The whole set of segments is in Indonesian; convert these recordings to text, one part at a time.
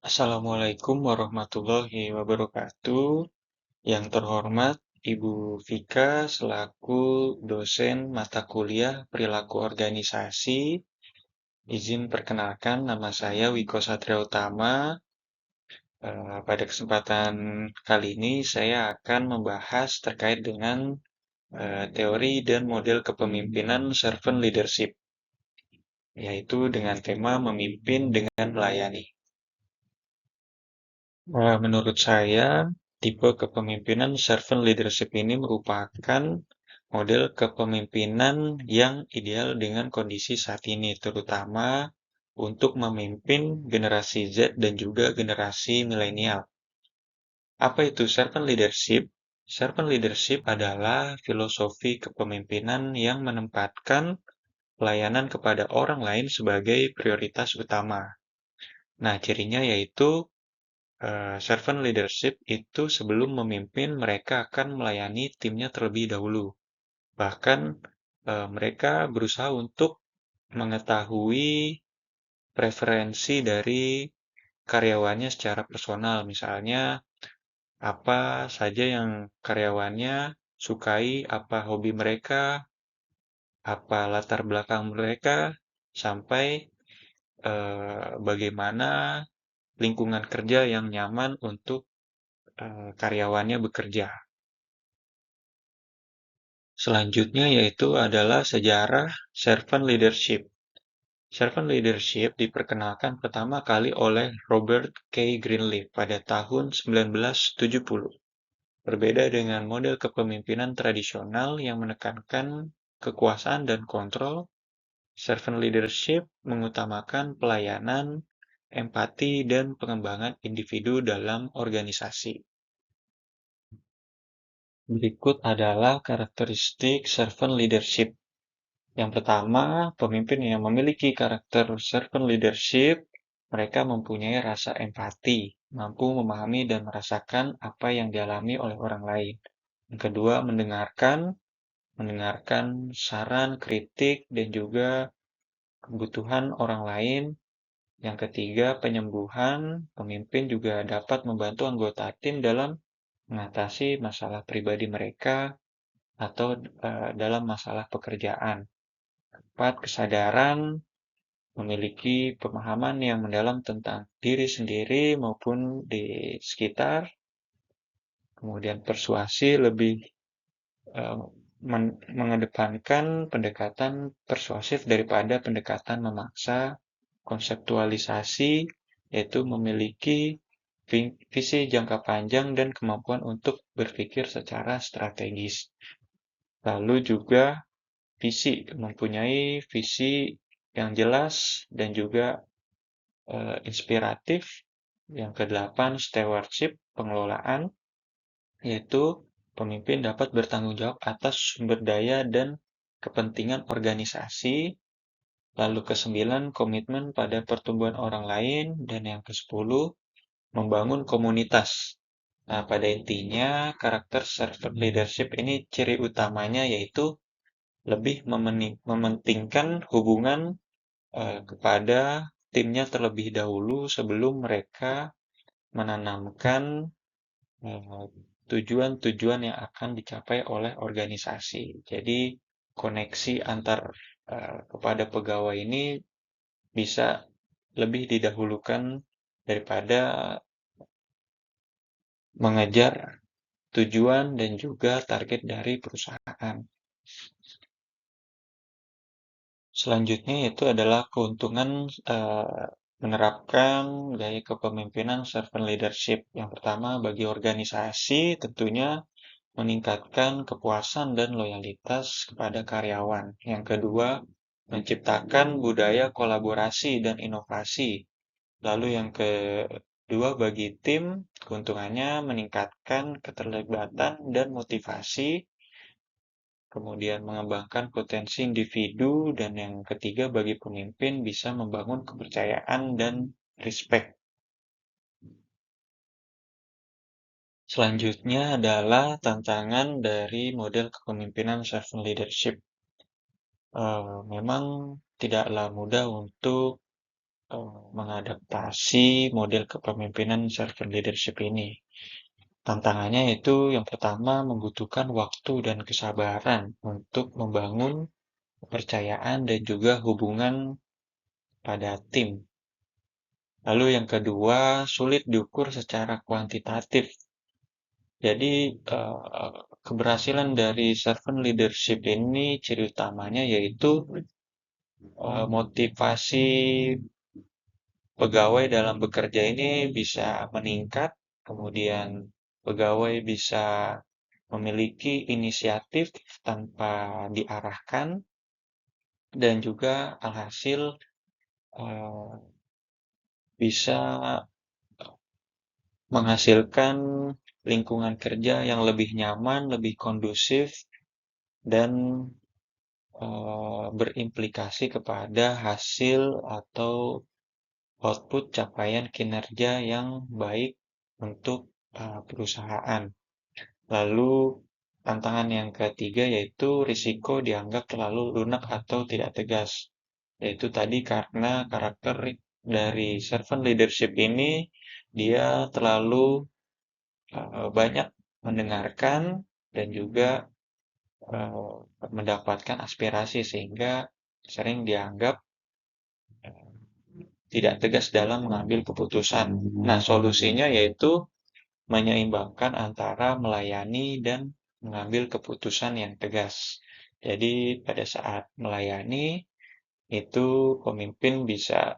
Assalamualaikum warahmatullahi wabarakatuh. Yang terhormat Ibu Vika selaku dosen mata kuliah perilaku organisasi. Izin perkenalkan, nama saya Wiko Satria Utama. Pada kesempatan kali ini saya akan membahas terkait dengan teori dan model kepemimpinan servant leadership, yaitu dengan tema memimpin dengan melayani. Menurut saya, tipe kepemimpinan servant leadership ini merupakan model kepemimpinan yang ideal dengan kondisi saat ini, terutama untuk memimpin generasi Z dan juga generasi milenial. Apa itu servant leadership? Servant leadership adalah filosofi kepemimpinan yang menempatkan pelayanan kepada orang lain sebagai prioritas utama. Nah, cirinya yaitu servant leadership itu sebelum memimpin, mereka akan melayani timnya terlebih dahulu. Bahkan mereka berusaha untuk mengetahui preferensi dari karyawannya secara personal. Misalnya, apa saja yang karyawannya sukai, apa hobi mereka, apa latar belakang mereka, sampai bagaimana lingkungan kerja yang nyaman untuk karyawannya bekerja. Selanjutnya yaitu adalah sejarah servant leadership. Servant leadership diperkenalkan pertama kali oleh Robert K. Greenleaf pada tahun 1970. Berbeda dengan model kepemimpinan tradisional yang menekankan kekuasaan dan kontrol, servant leadership mengutamakan pelayanan, empati, dan pengembangan individu dalam organisasi. Berikut adalah karakteristik servant leadership. Yang pertama, pemimpin yang memiliki karakter servant leadership, mereka mempunyai rasa empati, mampu memahami dan merasakan apa yang dialami oleh orang lain. Yang kedua, mendengarkan saran, kritik, dan juga kebutuhan orang lain. Yang ketiga, penyembuhan, pemimpin juga dapat membantu anggota tim dalam mengatasi masalah pribadi mereka atau dalam masalah pekerjaan. Keempat, kesadaran, memiliki pemahaman yang mendalam tentang diri sendiri maupun di sekitar. Kemudian persuasi lebih eh, mengedepankan pendekatan persuasif daripada pendekatan memaksa. Konseptualisasi, yaitu memiliki visi jangka panjang dan kemampuan untuk berpikir secara strategis. Lalu juga mempunyai visi yang jelas dan juga inspiratif. Yang kedelapan, stewardship, pengelolaan, yaitu pemimpin dapat bertanggung jawab atas sumber daya dan kepentingan organisasi. Lalu kesembilan, komitmen pada pertumbuhan orang lain. Dan yang kesepuluh, membangun komunitas. Nah, pada intinya, karakter servant leadership ini ciri utamanya yaitu lebih mementingkan hubungan kepada timnya terlebih dahulu sebelum mereka menanamkan tujuan-tujuan yang akan dicapai oleh organisasi. Jadi koneksi antar kepada pegawai ini bisa lebih didahulukan daripada mengejar tujuan dan juga target dari perusahaan. Selanjutnya itu adalah keuntungan menerapkan gaya kepemimpinan servant leadership. Yang pertama, bagi organisasi tentunya meningkatkan kepuasan dan loyalitas kepada karyawan. Yang kedua, menciptakan budaya kolaborasi dan inovasi. Lalu yang kedua, bagi tim, keuntungannya meningkatkan keterlibatan dan motivasi, kemudian mengembangkan potensi individu, dan yang ketiga, bagi pemimpin bisa membangun kepercayaan dan respect. Selanjutnya adalah tantangan dari model kepemimpinan servant leadership. Memang tidaklah mudah untuk mengadaptasi model kepemimpinan servant leadership ini. Tantangannya itu yang pertama membutuhkan waktu dan kesabaran untuk membangun kepercayaan dan juga hubungan pada tim. Lalu yang kedua, sulit diukur secara kuantitatif. Jadi, keberhasilan dari servant leadership ini ciri utamanya yaitu motivasi pegawai dalam bekerja ini bisa meningkat, kemudian pegawai bisa memiliki inisiatif tanpa diarahkan, dan juga alhasil eh, bisa menghasilkan lingkungan kerja yang lebih nyaman, lebih kondusif, dan berimplikasi kepada hasil atau output capaian kinerja yang baik untuk perusahaan. Lalu tantangan yang ketiga yaitu risiko dianggap terlalu lunak atau tidak tegas. Yaitu tadi karena karakter dari servant leadership ini dia terlalu banyak mendengarkan dan juga mendapatkan aspirasi sehingga sering dianggap tidak tegas dalam mengambil keputusan. Nah, solusinya yaitu menyeimbangkan antara melayani dan mengambil keputusan yang tegas. Jadi, pada saat melayani, itu pemimpin bisa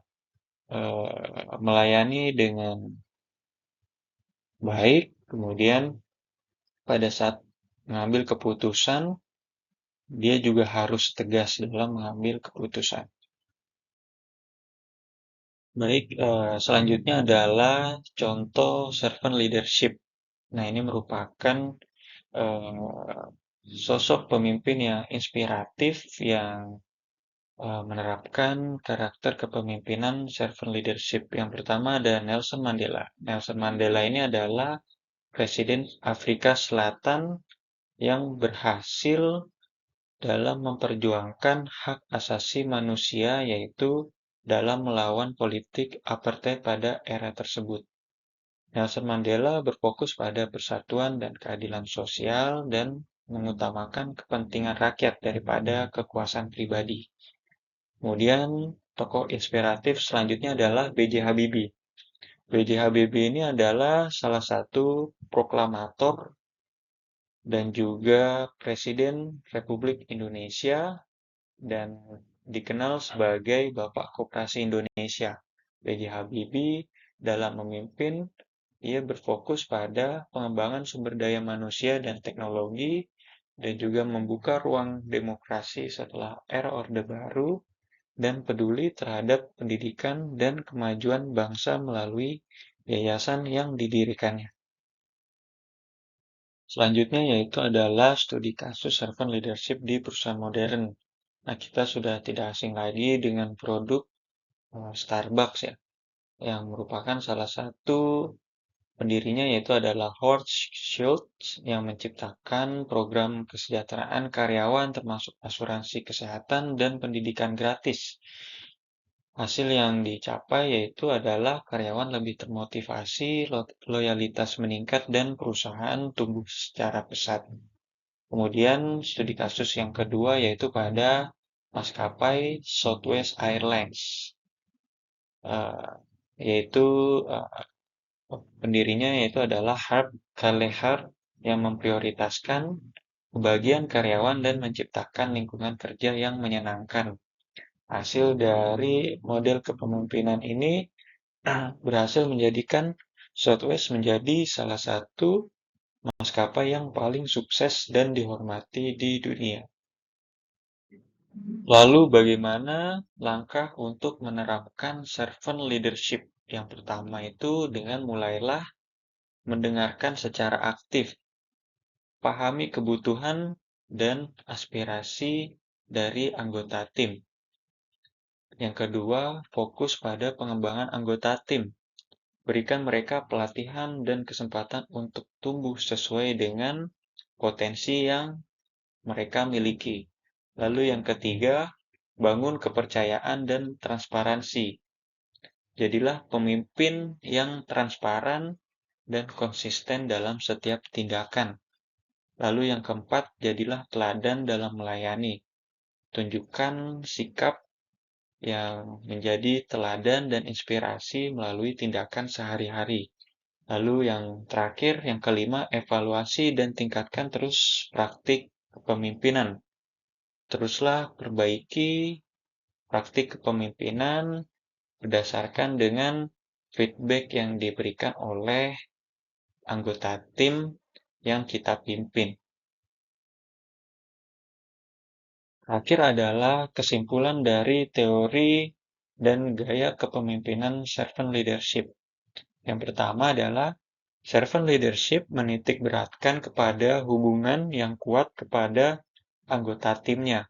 melayani dengan baik, kemudian pada saat mengambil keputusan, dia juga harus tegas dalam mengambil keputusan. Baik, selanjutnya adalah contoh servant leadership. Nah, ini merupakan eh, sosok pemimpin yang inspiratif yang menerapkan karakter kepemimpinan servant leadership. Yang pertama ada Nelson Mandela. Nelson Mandela ini adalah Presiden Afrika Selatan yang berhasil dalam memperjuangkan hak asasi manusia, yaitu dalam melawan politik apartheid pada era tersebut. Nelson Mandela berfokus pada persatuan dan keadilan sosial dan mengutamakan kepentingan rakyat daripada kekuasaan pribadi. Kemudian, tokoh inspiratif selanjutnya adalah B.J. Habibie. B.J. Habibie ini adalah salah satu proklamator dan juga Presiden Republik Indonesia dan dikenal sebagai Bapak Koperasi Indonesia. B.J. Habibie dalam memimpin, ia berfokus pada pengembangan sumber daya manusia dan teknologi dan juga membuka ruang demokrasi setelah era Orde Baru dan peduli terhadap pendidikan dan kemajuan bangsa melalui yayasan yang didirikannya. Selanjutnya yaitu adalah studi kasus servant leadership di perusahaan modern. Nah, kita sudah tidak asing lagi dengan produk Starbucks ya, yang merupakan salah satu pendirinya yaitu adalah Howard Schultz yang menciptakan program kesejahteraan karyawan termasuk asuransi kesehatan dan pendidikan gratis. Hasil yang dicapai yaitu adalah karyawan lebih termotivasi, loyalitas meningkat, dan perusahaan tumbuh secara pesat. Kemudian studi kasus yang kedua yaitu pada maskapai Southwest Airlines, uh, yaitu uh, pendirinya yaitu adalah Herb Kelleher yang memprioritaskan kebahagiaan karyawan dan menciptakan lingkungan kerja yang menyenangkan. Hasil dari model kepemimpinan ini berhasil menjadikan Southwest menjadi salah satu maskapai yang paling sukses dan dihormati di dunia. Lalu bagaimana langkah untuk menerapkan servant leadership? Yang pertama itu dengan mulailah mendengarkan secara aktif, pahami kebutuhan dan aspirasi dari anggota tim. Yang kedua, fokus pada pengembangan anggota tim. Berikan mereka pelatihan dan kesempatan untuk tumbuh sesuai dengan potensi yang mereka miliki. Lalu yang ketiga, bangun kepercayaan dan transparansi. Jadilah pemimpin yang transparan dan konsisten dalam setiap tindakan. Lalu yang keempat, jadilah teladan dalam melayani. Tunjukkan sikap yang menjadi teladan dan inspirasi melalui tindakan sehari-hari. Lalu yang terakhir, yang kelima, evaluasi dan tingkatkan terus praktik kepemimpinan. Teruslah perbaiki praktik kepemimpinan berdasarkan dengan feedback yang diberikan oleh anggota tim yang kita pimpin. Terakhir adalah kesimpulan dari teori dan gaya kepemimpinan servant leadership. Yang pertama adalah servant leadership menitik beratkan kepada hubungan yang kuat kepada anggota timnya.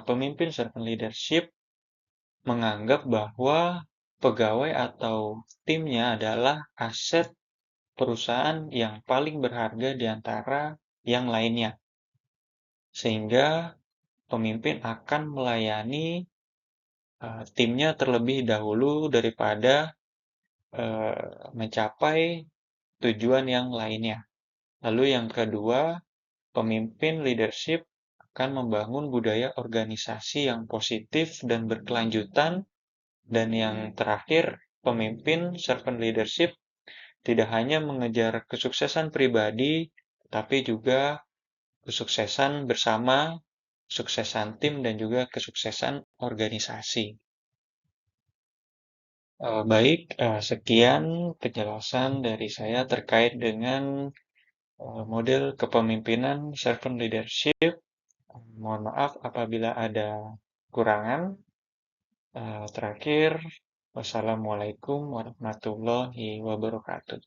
Pemimpin servant leadership menganggap bahwa pegawai atau timnya adalah aset perusahaan yang paling berharga di antara yang lainnya. Sehingga pemimpin akan melayani timnya terlebih dahulu daripada mencapai tujuan yang lainnya. Lalu yang kedua, pemimpin leadership akan membangun budaya organisasi yang positif dan berkelanjutan. Dan yang terakhir, pemimpin servant leadership tidak hanya mengejar kesuksesan pribadi, tapi juga kesuksesan bersama, kesuksesan tim, dan juga kesuksesan organisasi. Baik, sekian penjelasan dari saya terkait dengan model kepemimpinan servant leadership. Mohon maaf apabila ada kurangan. Terakhir, wassalamualaikum warahmatullahi wabarakatuh.